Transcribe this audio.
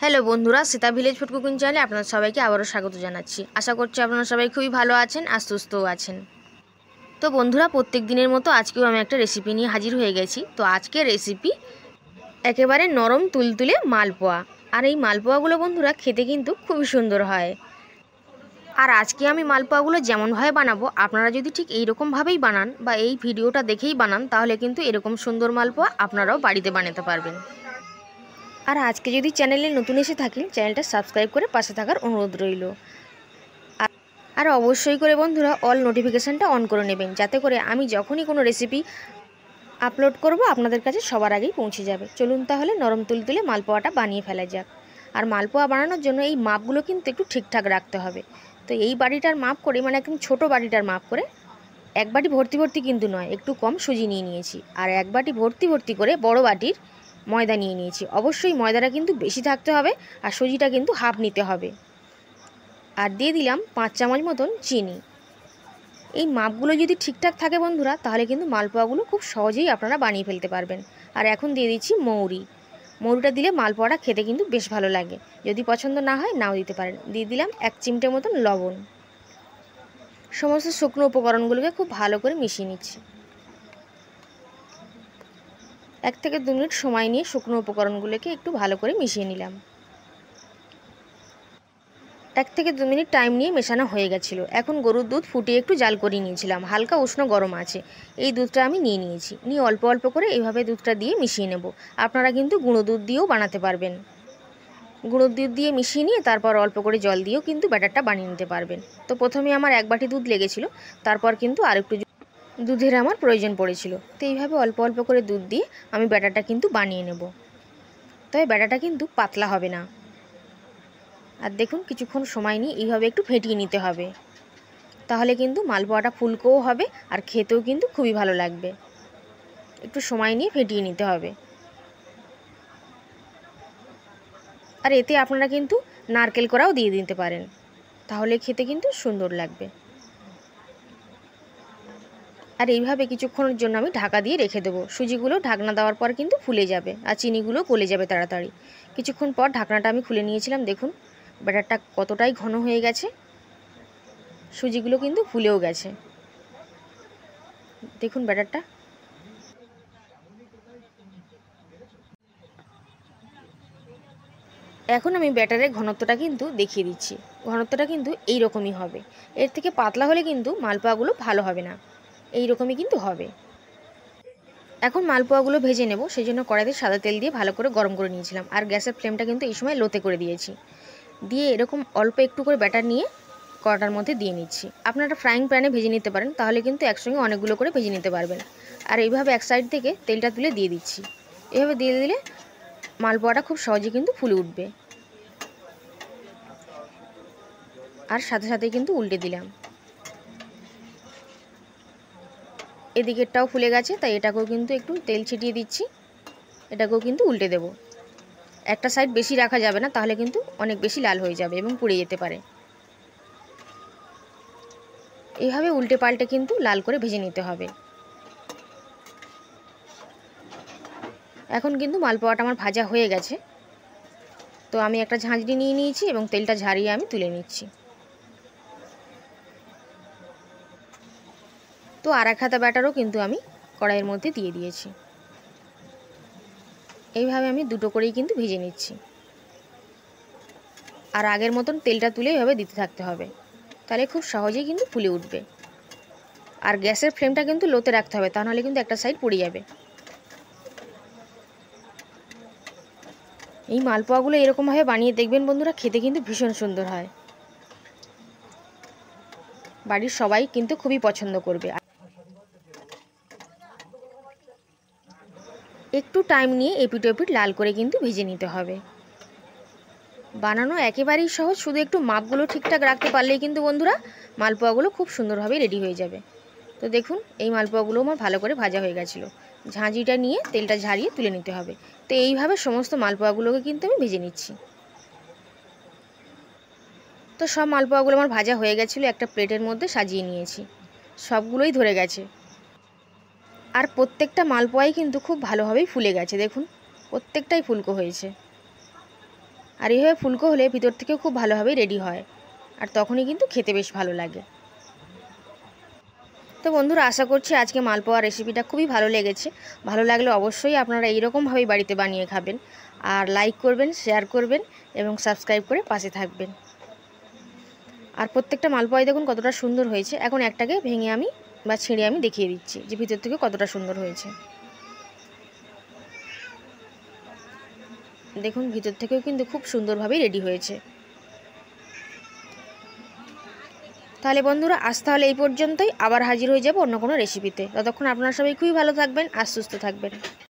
Hello বন্ধুরা, Sita village food cooking চ্যানেলে আপনাদের সবাইকে আবারও স্বাগত জানাচ্ছি। আশা করছি আপনারা সবাই খুবই ভালো আছেন আর সুস্থও আছেন। তো বন্ধুরা, প্রত্যেক দিনের মতো আজকেও আমি একটা রেসিপি নিয়ে হাজির হয়ে গেছি। তো আজকের রেসিপি একেবারে নরম তুলতুলে মালপোয়া। আর এই মালপোয়াগুলো বন্ধুরা খেতে কিন্তু খুবই সুন্দর হয়। আর আজকে আমি মালপোয়াগুলো যেমনভাবে বানাবো, আপনারা যদি ঠিক এইরকমভাবেই বানান বা এই ভিডিওটা দেখেই বানান, তাহলে কিন্তু এরকম সুন্দর মালপোয়া আপনারাও বাড়িতে বানাতে পারবেন। আর আজকে যদি চ্যানেলে নতুন এসে থাকেন, চ্যানেলটা সাবস্ক্রাইব করে পাশে থাকার অনুরোধ রইল। আর অবশ্যই করে বন্ধুরা অল নোটিফিকেশানটা অন করে নেবেন, যাতে করে আমি যখনই কোনো রেসিপি আপলোড করব আপনাদের কাছে সবার আগেই পৌঁছে যাবে। চলুন তাহলে নরম তুলতুলে মালপোয়াটা বানিয়ে ফেলা যাক। আর মালপোয়া বানানোর জন্য এই মাপগুলো কিন্তু একটু ঠিকঠাক রাখতে হবে। তো এই বাটিটার মাপ করে, মানে একদম ছোটো বাটিটার মাপ করে, এক বাটি ভর্তি ভর্তি কিন্তু নয়, একটু কম সুজি নিয়ে নিয়েছি। আর এক বাটি ভর্তি ভর্তি করে বড় বাটির ময়দা নিয়ে নিয়েছি। অবশ্যই ময়দাটা কিন্তু বেশি থাকতে হবে আর সুজিটা কিন্তু হাফ নিতে হবে। আর দিয়ে দিলাম 5 চামচ মতন চিনি। এই মাপগুলো যদি ঠিকঠাক থাকে বন্ধুরা, তাহলে কিন্তু মালপোয়াগুলো খুব সহজেই আপনারা বানিয়ে ফেলতে পারবেন। আর এখন দিয়ে দিচ্ছি মৌরিটা দিলে মালপোয়াটা খেতে কিন্তু বেশ ভালো লাগে। যদি পছন্দ না হয় নাও দিতে পারেন। দিয়ে দিলাম 1 চিমটে মতন লবণ। সমস্ত শুকনো উপকরণগুলোকে খুব ভালো করে মিশিয়ে নিচ্ছি। 1 থেকে 2 মিনিট সময় নিয়ে শুকনো উপকরণগুলোকে একটু ভালো করে মিশিয়ে নিলাম। 1 থেকে 2 মিনিট টাইম নিয়ে মেশানো হয়ে গেছিলো। এখন গরুর দুধ ফুটিয়ে একটু জাল করে নিয়েছিলাম, হালকা উষ্ণ গরম আছে। এই দুধটা আমি নিয়ে অল্প অল্প করে এইভাবে দুধটা দিয়ে মিশিয়ে নেব। আপনারা কিন্তু গুঁড়ো দুধ দিয়েও বানাতে পারবেন। গুঁড়ো দুধ দিয়ে মিশিয়ে নিয়ে তারপর অল্প করে জল দিয়েও কিন্তু ব্যাটারটা বানিয়ে নিতে পারবেন। তো প্রথমে আমার 1 বাটি দুধ লেগেছিল, তারপর কিন্তু আর একটু দুধের আমার প্রয়োজন পড়েছিল। তো এইভাবে অল্প অল্প করে দুধ দিয়ে আমি ব্যাটারটা কিন্তু বানিয়ে নেব। তবে ব্যাটারটা কিন্তু পাতলা হবে না। আর দেখুন, কিছুক্ষণ সময় নিয়ে এইভাবে একটু ফেটিয়ে নিতে হবে, তাহলে কিন্তু মালপোয়াটা ফুলকোও হবে আর খেতেও কিন্তু খুবই ভালো লাগবে। একটু সময় নিয়ে ফেটিয়ে নিতে হবে। আর এতে আপনারা কিন্তু নারকেল কোড়াও দিয়ে দিতে পারেন, তাহলে খেতে কিন্তু সুন্দর লাগবে। আর এইভাবে কিছুক্ষণের জন্য আমি ঢাকা দিয়ে রেখে দেবো। সুজিগুলো ঢাকনা দেওয়ার পর কিন্তু ফুলে যাবে আর চিনিগুলো গলে যাবে তাড়াতাড়ি। কিছুক্ষণ পর ঢাকনাটা আমি খুলে নিয়েছিলাম। দেখুন ব্যাটারটা কতটাই ঘন হয়ে গেছে, সুজিগুলো কিন্তু ফুলেও গেছে। দেখুন ব্যাটারটা। এখন আমি ব্যাটারের ঘনত্বটা কিন্তু দেখিয়ে দিচ্ছি। ঘনত্বটা কিন্তু এই রকমই হবে। এর থেকে পাতলা হলে কিন্তু মালপোয়াগুলো ভালো হবে না। এই রকমই কিন্তু হবে। এখন মালপোয়াগুলো ভেজে নেব, সেই জন্য কড়াইতে সাদা তেল দিয়ে ভালো করে গরম করে নিয়েছিলাম। আর গ্যাসের ফ্লেমটা কিন্তু এই সময় লোতে করে দিয়েছি। দিয়ে এরকম অল্প একটু করে ব্যাটার নিয়ে কড়াটার মধ্যে দিয়ে নিচ্ছি। আপনারা ফ্রাইং প্যানে ভেজে নিতে পারেন, তাহলে কিন্তু একসঙ্গে অনেকগুলো করে ভেজে নিতে পারবেন। আর এইভাবে এক সাইড থেকে তেলটা তুলে দিয়ে দিচ্ছি। এভাবে দিয়ে দিলে মালপোয়াটা খুব সহজে কিন্তু ফুলে উঠবে। আর সাথে সাথে কিন্তু উল্টে দিলাম। এদিকেরটাও ফুলে গেছে, তাই এটাকেও কিন্তু একটু তেল ছিটিয়ে দিচ্ছি। এটাকেও কিন্তু উল্টে দেব। একটা সাইড বেশি রাখা যাবে না, তাহলে কিন্তু অনেক বেশি লাল হয়ে যাবে এবং পুড়ে যেতে পারে। এইভাবে উল্টে পাল্টে কিন্তু লাল করে ভেজে নিতে হবে। এখন কিন্তু মালপোয়াটা আমার ভাজা হয়ে গেছে। তো আমি একটা ঝাঁঝরি নিয়ে নিয়েছি এবং তেলটা ঝারিয়ে আমি তুলে নিচ্ছি। তো আর এক হাতা ব্যাটারও কিন্তু আমি কড়াইয়ের মধ্যে দিয়ে দিয়েছি। এইভাবে আমি দুটো করেই কিন্তু ভেজে নিচ্ছি। আর আগের মতন তেলটা তুলে এইভাবে দিতে থাকতে হবে, তাহলে খুব সহজেই কিন্তু ফুলে উঠবে। আর গ্যাসের ফ্লেমটা কিন্তু লোতে রাখতে হবে, তা নাহলে কিন্তু একটা সাইড পুড়ে যাবে। এই মালপোয়াগুলো এরকমভাবে বানিয়ে দেখবেন বন্ধুরা, খেতে কিন্তু ভীষণ সুন্দর হয়। বাড়ির সবাই কিন্তু খুবই পছন্দ করবে। একটু টাইম নিয়ে এপিট ওপিট লাল করে কিন্তু ভেজে নিতে হবে। বানানো একেবারেই সহজ, শুধু একটু মাপগুলো ঠিকঠাক রাখতে পারলেই কিন্তু বন্ধুরা মালপোয়াগুলো খুব সুন্দরভাবে রেডি হয়ে যাবে। তো দেখুন, এই মালপোয়াগুলো আমার ভালো করে ভাজা হয়ে গেছিলো। ঝাঁঝিটা নিয়ে তেলটা ঝারিয়ে তুলে নিতে হবে। তো এইভাবে সমস্ত মালপোয়াগুলোকে কিন্তু আমি ভেজে নিচ্ছি। তো সব মালপোয়াগুলো আমার ভাজা হয়ে গেছিলো, একটা প্লেটের মধ্যে সাজিয়ে নিয়েছি। সবগুলোই ধরে গেছে। আর প্রত্যেকটা মালপোয়াই কিন্তু খুব ভালোভাবেই ফুলে গেছে। দেখুন প্রত্যেকটাই ফুলকো হয়েছে। আর এইভাবে ফুলকো হলে ভিতর থেকেও খুব ভালোভাবে রেডি হয়, আর তখনই কিন্তু খেতে বেশ ভালো লাগে। তো বন্ধুরা, আশা করছি আজকে মালপোয়া রেসিপিটা খুবই ভালো লেগেছে। ভালো লাগলে অবশ্যই আপনারা এইরকমভাবেই বাড়িতে বানিয়ে খাবেন, আর লাইক করবেন, শেয়ার করবেন এবং সাবস্ক্রাইব করে পাশে থাকবেন। আর প্রত্যেকটা মালপোয়াই দেখুন কতটা সুন্দর হয়েছে। এখন একটাকে ভেঙে আমি বা ছিঁড়ে আমি দেখিয়ে দিচ্ছি যে ভিতর থেকে কতটা সুন্দর হয়েছে। দেখুন ভিতর থেকেও কিন্তু খুব সুন্দরভাবেই রেডি হয়েছে। তাহলে বন্ধুরা, আজ তাহলে এই পর্যন্তই। আবার হাজির হয়ে যাব অন্য কোনো রেসিপিতে। ততক্ষণ আপনারা সবাই খুবই ভালো থাকবেন আর সুস্থ থাকবেন।